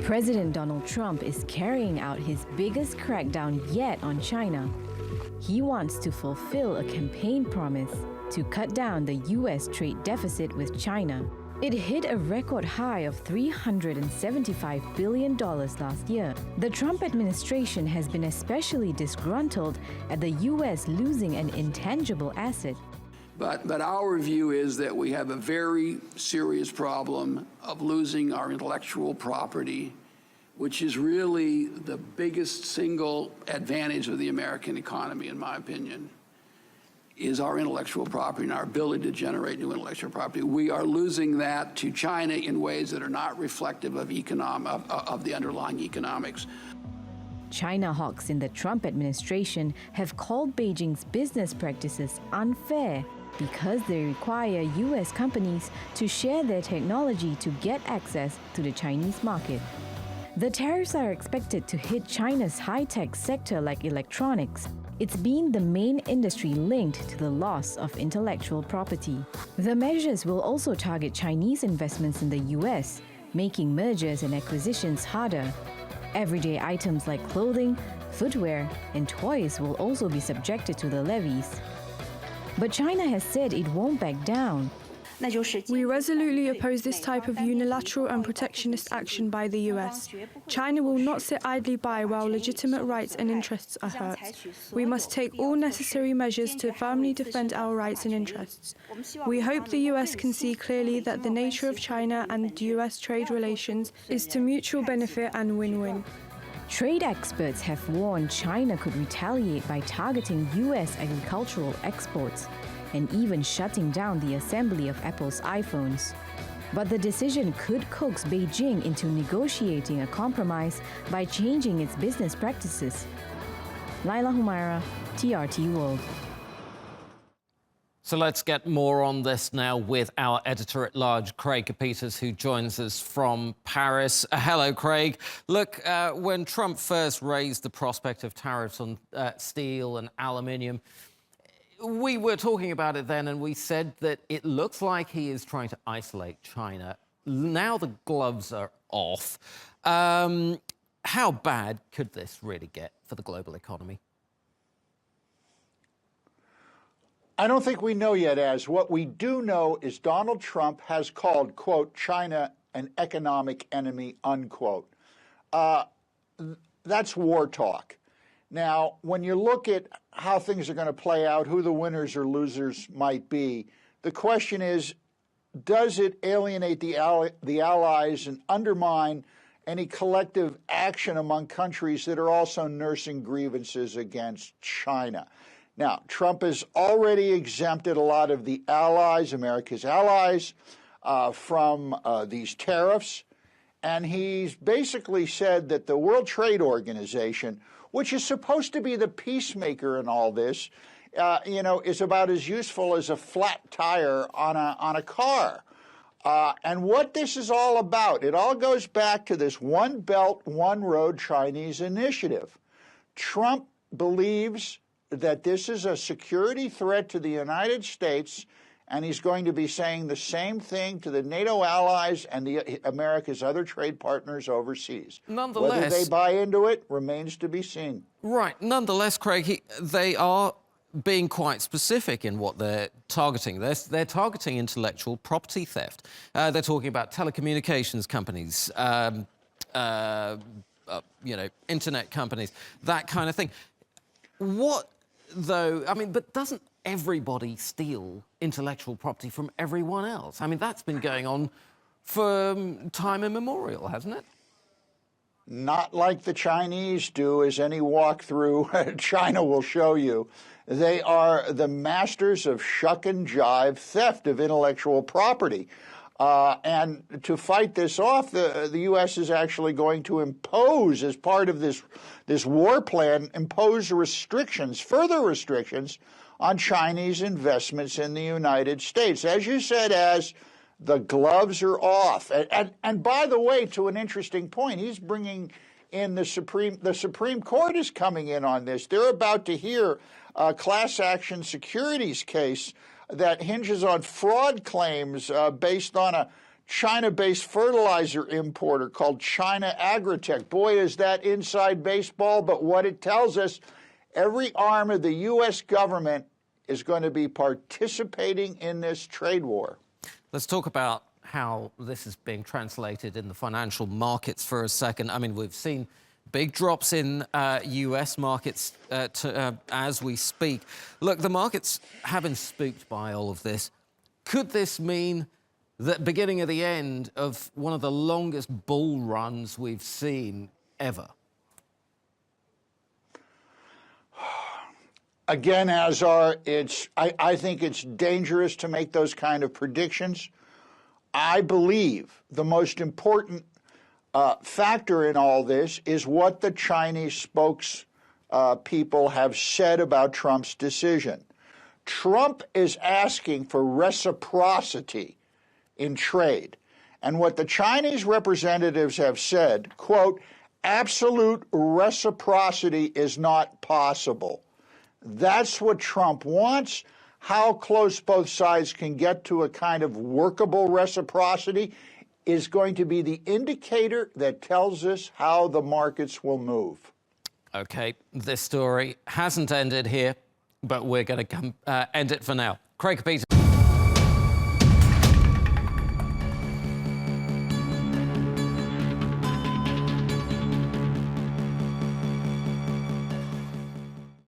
President Donald Trump is carrying out his biggest crackdown yet on China. He wants to fulfill a campaign promise to cut down the U.S. trade deficit with China. It hit a record high of $375 billion last year. The Trump administration has been especially disgruntled at the U.S. losing an intangible asset. But our view is that we have a very serious problem of losing our intellectual property, which is really the biggest single advantage of the American economy, in my opinion, is our intellectual property and our ability to generate new intellectual property. We are losing that to China in ways that are not reflective of the underlying economics. China hawks in the Trump administration have called Beijing's business practices unfair because they require U.S. companies to share their technology to get access to the Chinese market. The tariffs are expected to hit China's high-tech sector like electronics. It's been the main industry linked to the loss of intellectual property. The measures will also target Chinese investments in the U.S., making mergers and acquisitions harder. Everyday items like clothing, footwear, and toys will also be subjected to the levies. But China has said it won't back down. We resolutely oppose this type of unilateral and protectionist action by the US. China will not sit idly by while legitimate rights and interests are hurt. We must take all necessary measures to firmly defend our rights and interests. We hope the US can see clearly that the nature of China and US trade relations is to mutual benefit and win-win. Trade experts have warned China could retaliate by targeting U.S. agricultural exports and even shutting down the assembly of Apple's iPhones. But the decision could coax Beijing into negotiating a compromise by changing its business practices. Laila Humairah, TRT World. So let's get more on this now with our editor-at-large, Craig Copetas, who joins us from Paris. Hello, Craig. Look, when Trump first raised the prospect of tariffs on steel and aluminium, we were talking about it then, and we said that it looks like he is trying to isolate China. Now the gloves are off. How bad could this really get for the global economy? I don't think we know yet, as what we do know is Donald Trump has called, quote, China an economic enemy, unquote. That's war talk. Now, when you look at how things are going to play out, who the winners or losers might be, the question is, does it alienate the allies and undermine any collective action among countries that are also nursing grievances against China? Now, Trump has already exempted a lot of the allies, America's allies, from these tariffs. And he's basically said that the World Trade Organization, which is supposed to be the peacemaker in all this, is about as useful as a flat tire on a car. And what this is all about, it all goes back to this One Belt, One Road Chinese initiative. Trump believes that this is a security threat to the United States, and he's going to be saying the same thing to the NATO allies and America's other trade partners overseas. Nonetheless, whether they buy into it remains to be seen. Right. Nonetheless, Craig, they are being quite specific in what they're targeting. They're targeting intellectual property theft. They're talking about telecommunications companies, internet companies, that kind of thing. What, though, but doesn't everybody steal intellectual property from everyone else? I mean, that's been going on for time immemorial, hasn't it? Not like the Chinese do, as any walk through China will show you. They are the masters of shuck and jive theft of intellectual property. And to fight this off, the U.S. is actually going to impose, as part of this war plan, impose restrictions, further restrictions on Chinese investments in the United States. As you said, as the gloves are off. And by the way, to an interesting point, he's bringing in the Supreme Court is coming in on this. They're about to hear a class action securities case that hinges on fraud claims based on a China-based fertilizer importer called China Agritech. Boy, is that inside baseball, but what it tells us, every arm of the U.S. government is going to be participating in this trade war. Let's talk about how this is being translated in the financial markets for a second. I mean, we've seen big drops in US markets as we speak. Look, the markets have been spooked by all of this. Could this mean the beginning of the end of one of the longest bull runs we've seen ever? Again, Azar, I think it's dangerous to make those kind of predictions. I believe the most important factor in all this is what the Chinese spokespeople have said about Trump's decision. Trump is asking for reciprocity in trade. And what the Chinese representatives have said, quote, absolute reciprocity is not possible. That's what Trump wants. How close both sides can get to a kind of workable reciprocity is going to be the indicator that tells us how the markets will move. OK, this story hasn't ended here, but we're going to end it for now. Craig Copetas.